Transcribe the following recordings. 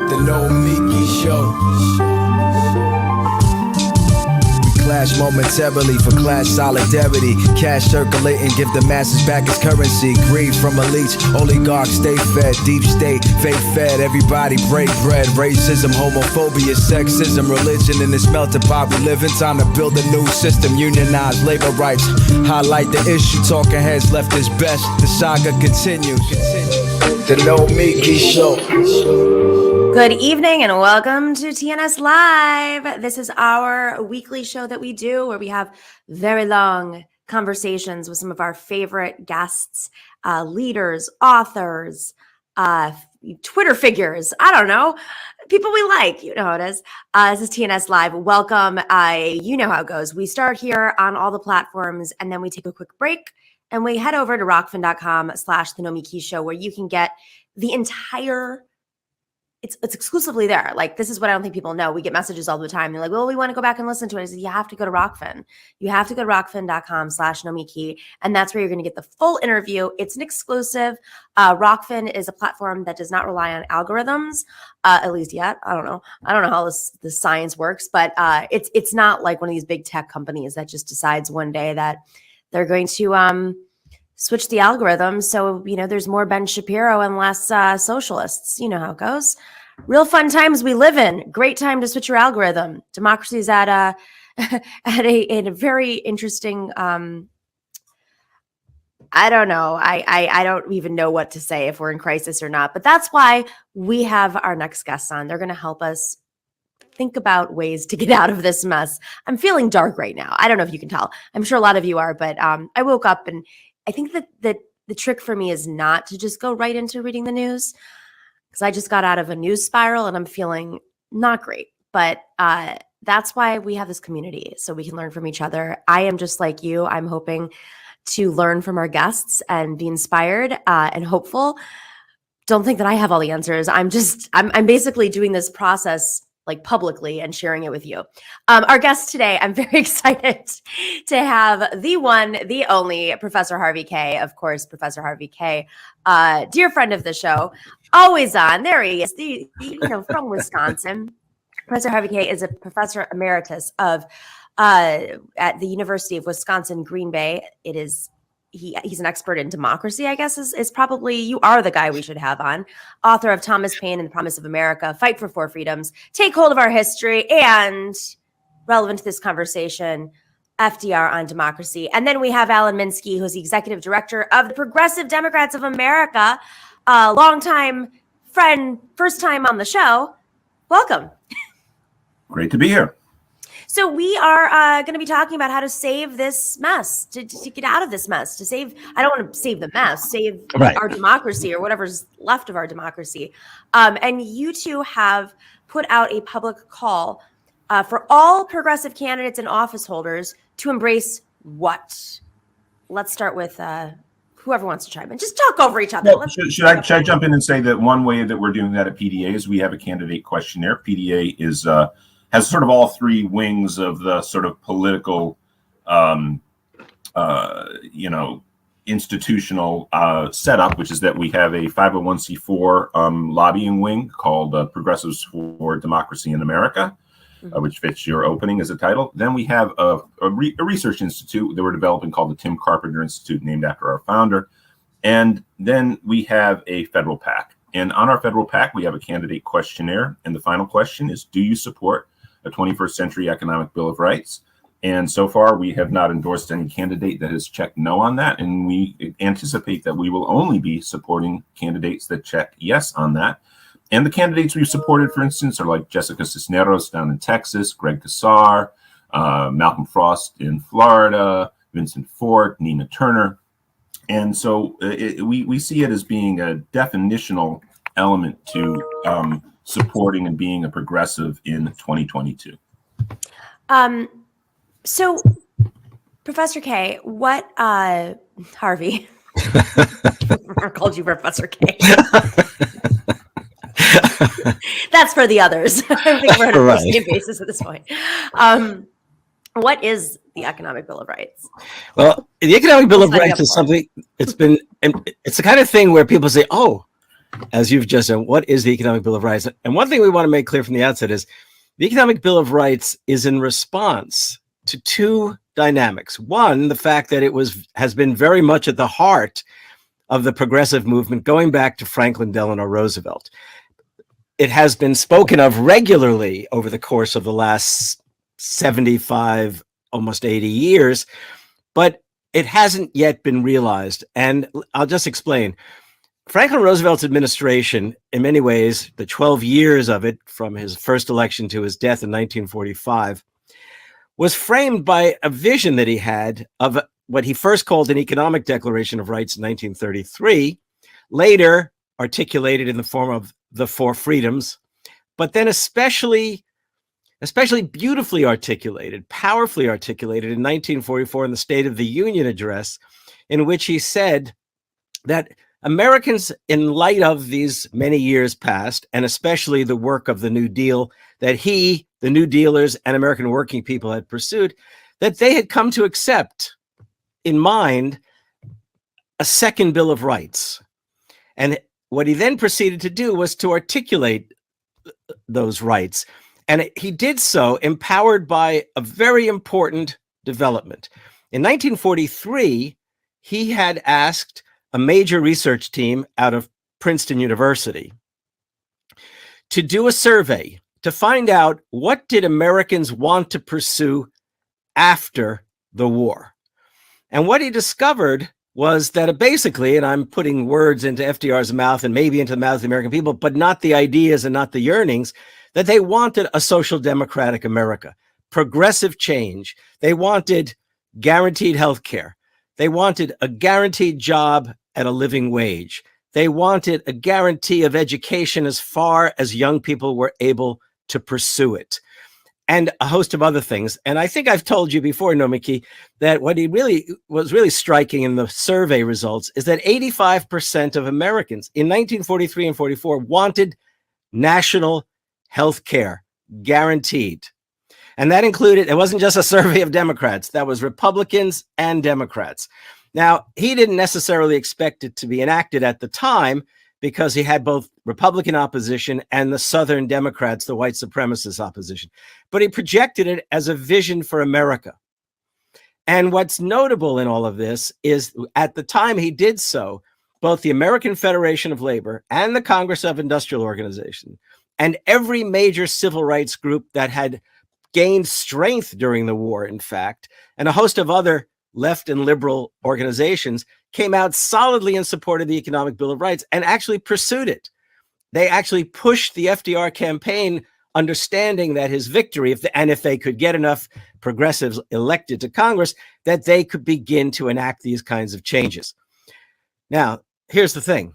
The Nomiki Show. We clash momentarily for class solidarity. Cash circulating, give the masses back its currency. Greed from elites, oligarchs stay fed. Deep state, fake fed, everybody break bread. Racism, homophobia, sexism, religion in this melting pot we live in. Time to build a new system, unionize labor rights. Highlight the issue, talking heads left is best. The saga continues. The Nomiki Show. Good evening and welcome to TNS Live. This is our weekly show that we do where we have very long conversations with some of our favorite guests, leaders, authors, Twitter figures. I don't know. People we like. You know how it is. This is TNS Live. Welcome. You know how it goes. We start here on all the platforms and then we take a quick break and we head over to rockfin.com/The Nomiki Show where you can get the entire it's exclusively there. Like, this is what I don't think people know. We get messages all the time. They're like, well, we want to go back and listen to it. I said, you have to go to Rockfin. You have to go to rockfin.com/Nomiki. And that's where you're going to get the full interview. It's an exclusive. Rockfin is a platform that does not rely on algorithms, at least yet. I don't know. I don't know how the science works, but it's not like one of these big tech companies that just decides one day that they're going to switch the algorithm. So, you know, there's more Ben Shapiro and less socialists. You know how it goes. Real fun times we live in. Great time to switch your algorithm. Democracy is at a very interesting. I don't know. I don't even know what to say if we're in crisis or not. But that's why we have our next guests on. They're going to help us think about ways to get out of this mess. I'm feeling dark right now. I don't know if you can tell. I'm sure a lot of you are, but I woke up and I think that the trick for me is not to just go right into reading the news, because I just got out of a news spiral and I'm feeling not great. But that's why we have this community, so we can learn from each other. I am just like you. I'm hoping to learn from our guests and be inspired and hopeful. Don't think that I have all the answers. I'm basically doing this process like publicly and sharing it with you. Our guest today, I'm very excited to have the one, the only Professor Harvey Kaye. Of course, Professor Harvey Kaye, dear friend of the show, always on. There he is, from Wisconsin. Professor Harvey Kaye is a professor emeritus of at the University of Wisconsin, Green Bay. He's an expert in democracy, I guess, is probably, you are the guy we should have on. Author of Thomas Paine and the Promise of America, Fight for Four Freedoms, Take Hold of Our History, and relevant to this conversation, FDR on democracy. And then we have Alan Minsky, who's the executive director of the Progressive Democrats of America, a longtime friend, first time on the show. Welcome. Great to be here. So we are going to be talking about how to save this mess, to get out of this mess, I don't want to save the mess, save our democracy or whatever's left of our democracy. And you two have put out a public call for all progressive candidates and office holders to embrace what? Let's start with whoever wants to chime in. Just talk over each other. Well, should I jump in and say that one way that we're doing that at PDA is we have a candidate questionnaire. PDA is has sort of all three wings of the sort of political, institutional setup, which is that we have a 501c4 lobbying wing called Progressives for Democracy in America, which fits your opening as a title. Then we have a research institute that we're developing called the Tim Carpenter Institute, named after our founder. And then we have a federal PAC. And on our federal PAC, we have a candidate questionnaire. And the final question is, do you support a 21st century economic bill of rights? And so far, we have not endorsed any candidate that has checked no on that. And we anticipate that we will only be supporting candidates that check yes on that. And the candidates we've supported, for instance, are like Jessica Cisneros down in Texas, Greg Casar, Malcolm Frost in Florida, Vincent Fort, Nina Turner. And so we see it as being a definitional element to supporting and being a progressive in 2022. So, Professor Kaye, what Harvey? I called you Professor Kaye. That's for the others. I think we're on a same basis at this point. What is the Economic Bill of Rights? Well, the Economic Bill of Rights is something, it's the kind of thing where people say, oh, as you've just said, what is the Economic Bill of Rights? And one thing we want to make clear from the outset is the Economic Bill of Rights is in response to two dynamics. One, the fact that it has been very much at the heart of the progressive movement going back to Franklin Delano Roosevelt. It has been spoken of regularly over the course of the last 75, almost 80 years, but it hasn't yet been realized. And I'll just explain. Franklin Roosevelt's administration, in many ways, the 12 years of it, from his first election to his death in 1945, was framed by a vision that he had of what he first called an Economic Declaration of Rights in 1933, later articulated in the form of the Four Freedoms, but then especially beautifully articulated, powerfully articulated in 1944 in the State of the Union address, in which he said that Americans, in light of these many years past, and especially the work of the New Deal that he, the New Dealers, and American working people had pursued, that they had come to accept in mind a second Bill of Rights. And what he then proceeded to do was to articulate those rights. And he did so empowered by a very important development. In 1943, he had asked a major research team out of Princeton University to do a survey to find out what did Americans want to pursue after the war. And what he discovered was that basically, and I'm putting words into FDR's mouth and maybe into the mouth of the American people, but not the ideas and not the yearnings, that they wanted a social democratic America, progressive change. They wanted guaranteed health care. They wanted a guaranteed job at a living wage. They wanted a guarantee of education as far as young people were able to pursue it, and a host of other things. And I think I've told you before, Nomiki, that what was really striking in the survey results is that 85% of Americans in 1943 and 44 wanted national health care, guaranteed. And that included, it wasn't just a survey of Democrats, that was Republicans and Democrats. Now, he didn't necessarily expect it to be enacted at the time because he had both Republican opposition and the Southern Democrats, the white supremacist opposition. But he projected it as a vision for America. And what's notable in all of this is at the time he did so, both the American Federation of Labor and the Congress of Industrial Organization and every major civil rights group that had gained strength during the war, in fact, and a host of other left and liberal organizations came out solidly in support of the Economic Bill of Rights and actually pursued it. They actually pushed the FDR campaign, understanding that his victory, if they could get enough progressives elected to Congress, that they could begin to enact these kinds of changes. Now, here's the thing.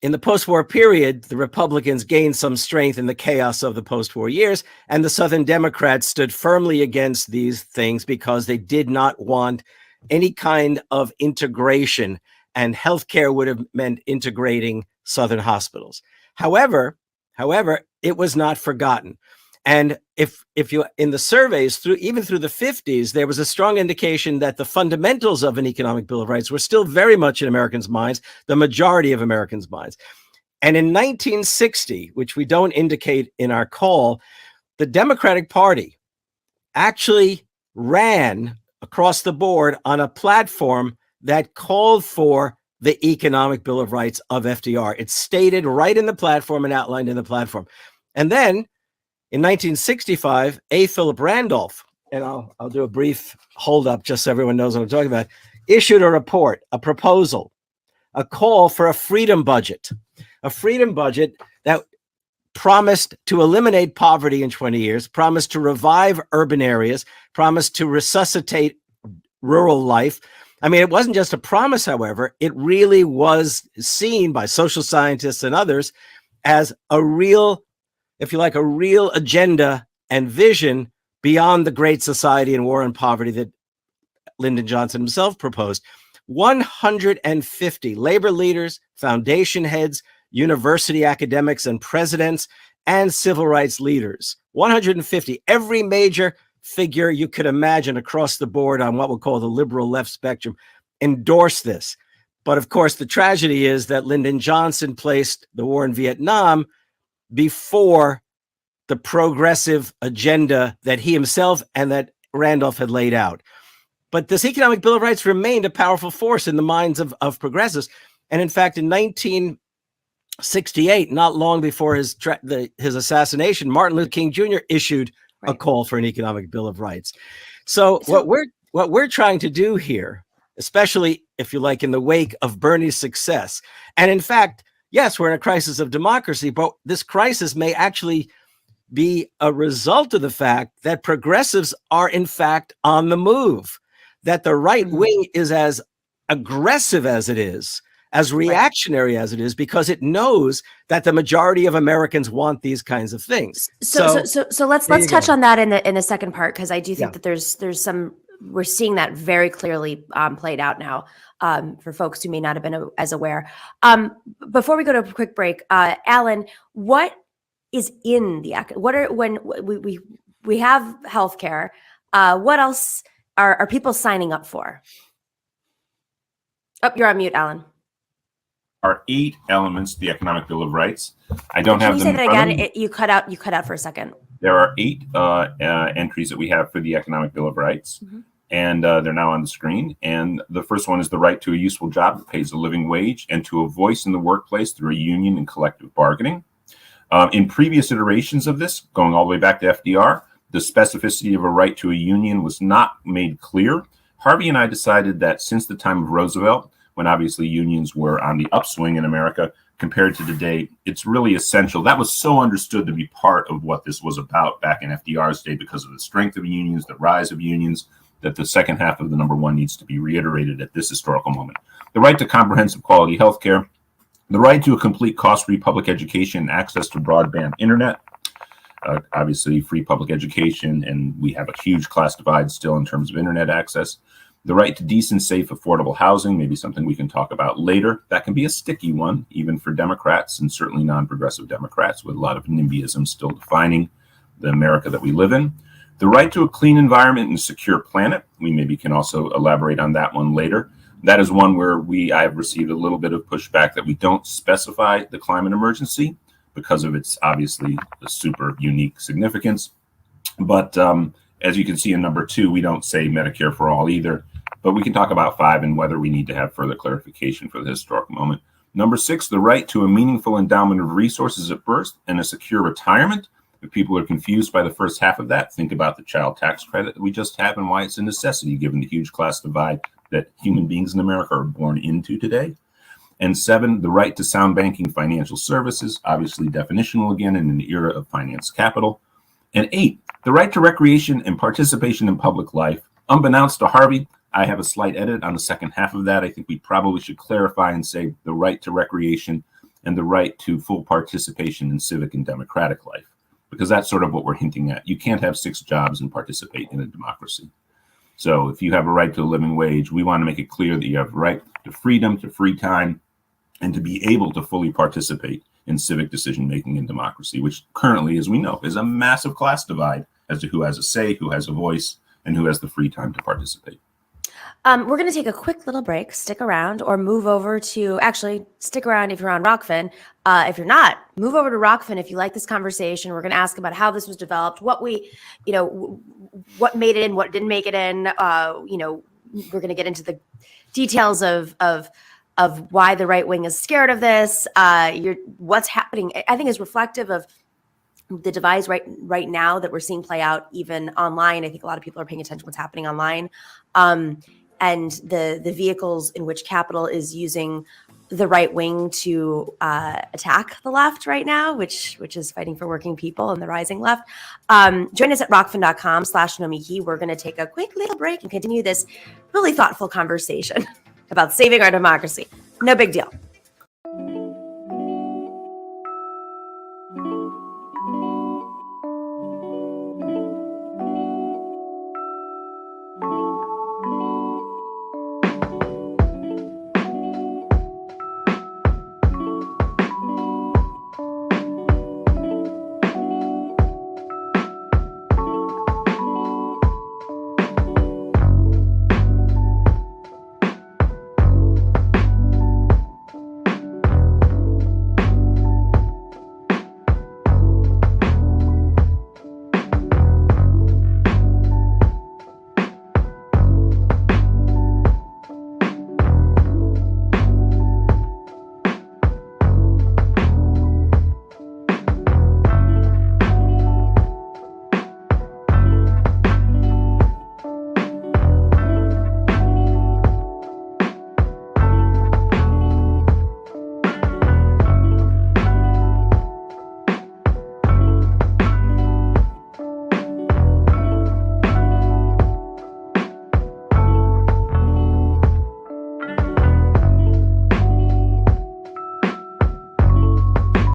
In the post-war period, the Republicans gained some strength in the chaos of the post-war years, and the Southern Democrats stood firmly against these things because they did not want any kind of integration, and healthcare would have meant integrating Southern hospitals. However, it was not forgotten. And if you, in the surveys, even through the 50s, there was a strong indication that the fundamentals of an economic Bill of Rights were still very much in Americans' minds, the majority of Americans' minds. And in 1960, which we don't indicate in our call, the Democratic Party actually ran across the board on a platform that called for the Economic Bill of Rights of FDR. It's stated right in the platform and outlined in the platform. And then in 1965, A. Philip Randolph, and I'll do a brief hold up just so everyone knows what I'm talking about, issued a report, a proposal, a call for a freedom budget that promised to eliminate poverty in 20 years, promised to revive urban areas, promised to resuscitate rural life. I mean, it wasn't just a promise, however, it really was seen by social scientists and others as a real, if you like, a real agenda and vision beyond the Great Society and War on Poverty that Lyndon Johnson himself proposed. 150 labor leaders, foundation heads, university academics and presidents, and civil rights leaders. 150, every major figure you could imagine across the board on what we'll call the liberal left spectrum endorsed this. But of course, the tragedy is that Lyndon Johnson placed the war in Vietnam before the progressive agenda that he himself and that Randolph had laid out. But this Economic Bill of Rights remained a powerful force in the minds of progressives. And in fact, in 1968, not long before his assassination, Martin Luther King Jr. issued a call for an Economic Bill of Rights. So what we're trying to do here, especially if you like in the wake of Bernie's success, and in fact, yes, we're in a crisis of democracy, but this crisis may actually be a result of the fact that progressives are in fact on the move, that the right wing is as aggressive as it is, as reactionary as it is, because it knows that the majority of Americans want these kinds of things. So let's touch on that in the second part, because I do think that there's some, we're seeing that very clearly played out now for folks who may not have been as aware. Before we go to a quick break, Alan, what is in the when we have healthcare? What else are people signing up for? Oh, you're on mute, Alan. Are 8 elements to the Economic Bill of Rights. I don't have them. Can you say that again? You cut out for a second. There are 8 entries that we have for the Economic Bill of Rights, and they're now on the screen. And the first one is the right to a useful job that pays a living wage and to a voice in the workplace through a union and collective bargaining. In previous iterations of this, going all the way back to FDR, the specificity of a right to a union was not made clear. Harvey and I decided that since the time of Roosevelt, when obviously unions were on the upswing in America compared to today, it's really essential. That was so understood to be part of what this was about back in FDR's day because of the strength of unions, the rise of unions, that the second half of the number one needs to be reiterated at this historical moment. The right to comprehensive quality health care, the right to a complete cost-free public education and access to broadband internet, obviously free public education, and we have a huge class divide still in terms of internet access. The right to decent, safe, affordable housing, maybe something we can talk about later. That can be a sticky one, even for Democrats and certainly non-progressive Democrats, with a lot of NIMBYism still defining the America that we live in. The right to a clean environment and a secure planet. We maybe can also elaborate on that one later. That is one where I have received a little bit of pushback that we don't specify the climate emergency because of its obviously super unique significance. But as you can see in number 2, we don't say Medicare for all either, but we can talk about 5 and whether we need to have further clarification for the historic moment. Number 6, the right to a meaningful endowment of resources at birth and a secure retirement. If people are confused by the first half of that, think about the child tax credit that we just have and why it's a necessity given the huge class divide that human beings in America are born into today. And 7, the right to sound banking financial services, obviously definitional again in an era of finance capital. And 8, the right to recreation and participation in public life. Unbeknownst to Harvey, I have a slight edit on the second half of that. I think we probably should clarify and say the right to recreation and the right to full participation in civic and democratic life, because that's sort of what we're hinting at. You can't have 6 jobs and participate in a democracy. So if you have a right to a living wage, we want to make it clear that you have a right to freedom, to free time, and to be able to fully participate in civic decision-making in democracy, which currently, as we know, is a massive class divide as to who has a say, who has a voice, and who has the free time to participate. We're going to take a quick little break. Stick around or move over to, actually, stick around if you're on Rockfin. If you're not, move over to Rockfin if you like this conversation. We're going to ask about how this was developed, what what made it in, what didn't make it in. We're going to get into the details of why the right wing is scared of this. What's happening, I think, is reflective of the divides right now that we're seeing play out even online. I think a lot of people are paying attention to what's happening online. And the vehicles in which capital is using the right wing to attack the left right now, which is fighting for working people and the rising left. Join us at rockfin.com/Nomiki. We're going to take a quick little break and continue this really thoughtful conversation about saving our democracy. No big deal.